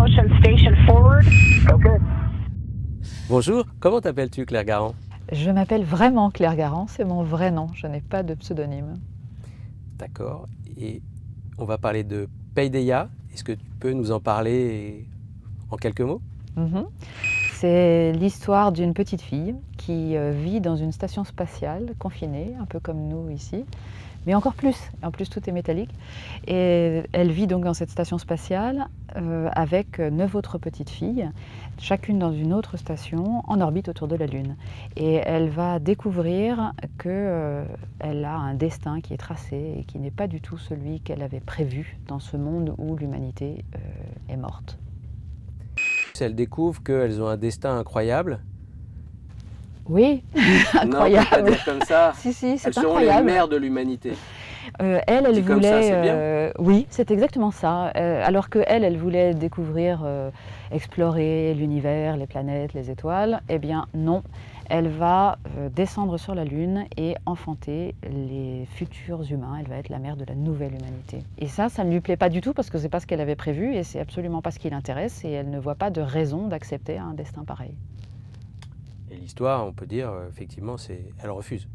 motion station forward. Okay. Bonjour, comment t'appelles-tu Claire Garand? Je m'appelle vraiment Claire Garand, c'est mon vrai nom, je n'ai pas de pseudonyme. D'accord, et on va parler de Paideia. Est-ce que tu peux nous en parler en quelques mots? C'est l'histoire d'une petite fille qui vit dans une station spatiale confinée, un peu comme nous ici, mais encore plus. En plus, tout est métallique. Et elle vit donc dans cette station spatiale avec 9 autres petites filles, chacune dans une autre station en orbite autour de la Lune. Et elle va découvrir qu'elle a un destin qui est tracé et qui n'est pas du tout celui qu'elle avait prévu dans ce monde où l'humanité est morte. Elle découvre qu'elles ont un destin incroyable. Oui, incroyable. Non, on peut pas dire comme ça. Si, c'est Elles seront incroyable. les mères de l'humanité. Elle Dit comme voulait. ça, c'est bien. Oui, c'est exactement ça. Alors que elle voulait découvrir, explorer l'univers, les planètes, les étoiles. Eh bien, non. Elle va descendre sur la Lune et enfanter les futurs humains. Elle va être la mère de la nouvelle humanité. Et ça ne lui plaît pas du tout parce que c'est pas ce qu'elle avait prévu et c'est absolument pas ce qui l'intéresse. Et elle ne voit pas de raison d'accepter un destin pareil. Et l'histoire, on peut dire, effectivement, elle refuse.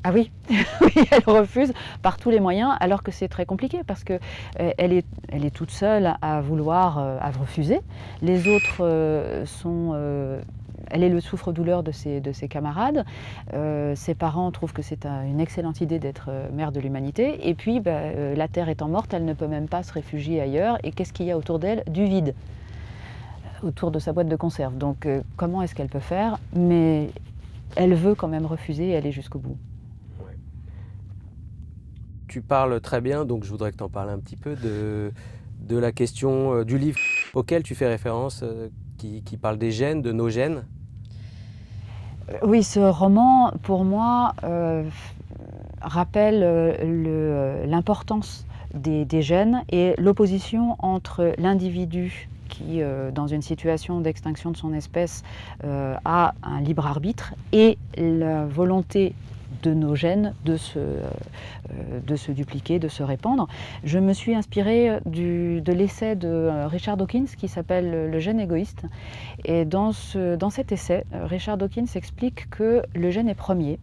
Ah oui, oui, elle refuse par tous les moyens, alors que c'est très compliqué parce que elle est toute seule à vouloir, à refuser. Les autres elle est le souffre-douleur de ses camarades. Ses parents trouvent que c'est une excellente idée d'être mère de l'humanité. Et puis, la Terre étant morte, elle ne peut même pas se réfugier ailleurs. Et qu'est-ce qu'il y a autour d'elle? Du vide, autour de sa boîte de conserve. Donc, comment est-ce qu'elle peut faire? Mais elle veut quand même refuser et aller jusqu'au bout. Tu parles très bien, donc je voudrais que tu en parles un petit peu de la question du livre auquel tu fais référence, qui parle des gènes, de nos gènes. Oui, ce roman, pour moi, rappelle l'importance des gènes et l'opposition entre l'individu qui, dans une situation d'extinction de son espèce, a un libre arbitre et la volonté de nos gènes de se dupliquer, de se répandre. Je me suis inspirée de l'essai de Richard Dawkins qui s'appelle Le gène égoïste. Et dans cet essai, Richard Dawkins explique que le gène est premier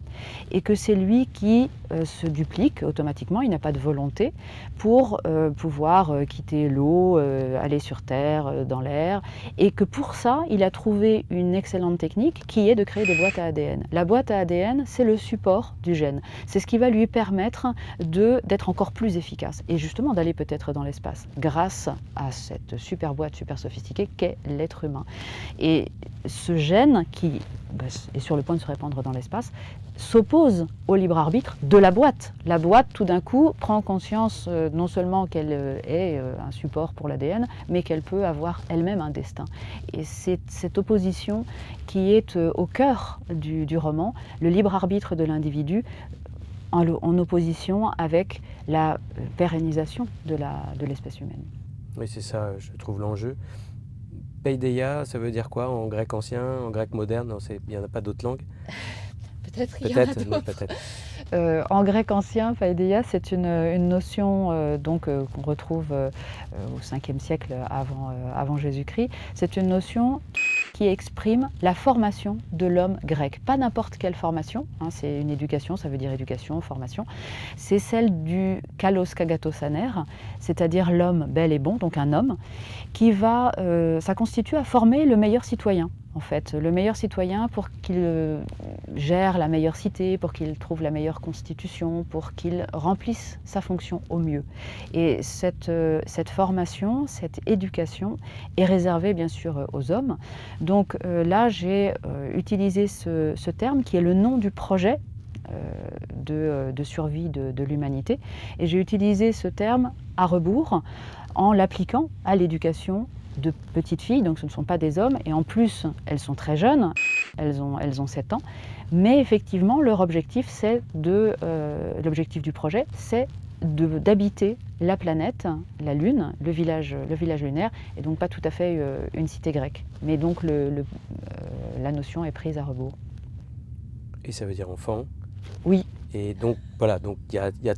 et que c'est lui qui se duplique automatiquement, il n'a pas de volonté, pour pouvoir quitter l'eau, aller sur Terre, dans l'air, et que pour ça, il a trouvé une excellente technique qui est de créer des boîtes à ADN. La boîte à ADN, c'est le support du gène. C'est ce qui va lui permettre d'être encore plus efficace et justement d'aller peut-être dans l'espace grâce à cette super boîte super sophistiquée qu'est l'être humain. Et ce gène qui est sur le point de se répandre dans l'espace s'oppose au libre arbitre de la boîte. La boîte, tout d'un coup, prend conscience non seulement qu'elle est un support pour l'ADN, mais qu'elle peut avoir elle-même un destin. Et c'est cette opposition qui est au cœur du roman, le libre arbitre de l'individu en opposition avec la pérennisation de l'espèce humaine. Oui, c'est ça, je trouve l'enjeu. Paideia, ça veut dire quoi en grec ancien, en grec moderne? Non, il n'y en a pas d'autres langues? Peut-être qu'il y en a d'autres. En grec ancien, paideia, c'est une notion qu'on retrouve au 5e siècle avant Jésus-Christ. C'est une notion qui exprime la formation de l'homme grec. Pas n'importe quelle formation, c'est une éducation, ça veut dire éducation, formation. C'est celle du kalos kagatos aner, c'est-à-dire l'homme bel et bon, donc un homme, qui ça constitue à former le meilleur citoyen. En fait, le meilleur citoyen pour qu'il gère la meilleure cité, pour qu'il trouve la meilleure constitution, pour qu'il remplisse sa fonction au mieux. Et cette formation, cette éducation est réservée bien sûr aux hommes. Donc là, j'ai utilisé ce terme qui est le nom du projet de survie de l'humanité. Et j'ai utilisé ce terme à rebours en l'appliquant à l'éducation de petites filles, donc ce ne sont pas des hommes, et en plus elles sont très jeunes, elles ont 7 ans, mais effectivement leur objectif l'objectif du projet c'est d'habiter la planète, la Lune, le village lunaire, et donc pas tout à fait une cité grecque, mais donc la notion est prise à rebours. Et ça veut dire enfant? Oui. Et donc voilà, donc il y a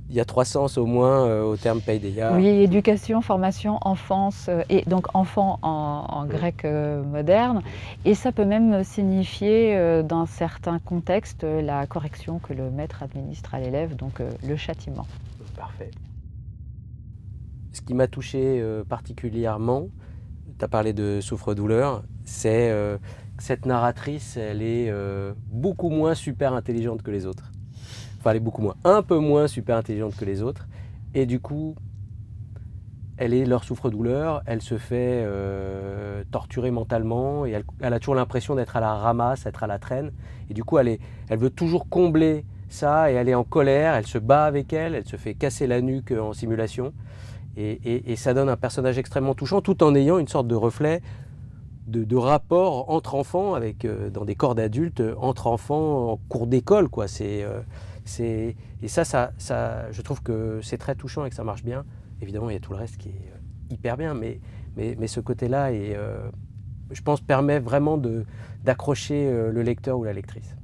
il y a 3 sens au moins au terme paideia. Oui, éducation, formation, enfance, et donc enfant en grec moderne. Et ça peut même signifier, dans certains contextes, la correction que le maître administre à l'élève, donc le châtiment. Parfait. Ce qui m'a touché particulièrement, tu as parlé de souffre-douleur, c'est que cette narratrice, elle est beaucoup moins super intelligente que les autres. Enfin, elle est beaucoup moins, un peu moins super intelligente que les autres. Et du coup, elle est leur souffre-douleur, elle se fait torturer mentalement et elle a toujours l'impression d'être à la ramasse, d'être à la traîne. Et du coup, elle veut toujours combler ça et elle est en colère, elle se bat avec elle se fait casser la nuque en simulation. Et ça donne un personnage extrêmement touchant tout en ayant une sorte de reflet de rapport entre enfants, avec, dans des corps d'adultes, entre enfants en cours d'école, quoi. Et ça, je trouve que c'est très touchant et que ça marche bien. Évidemment, il y a tout le reste qui est hyper bien, mais ce côté-là, je pense, permet vraiment d'accrocher le lecteur ou la lectrice.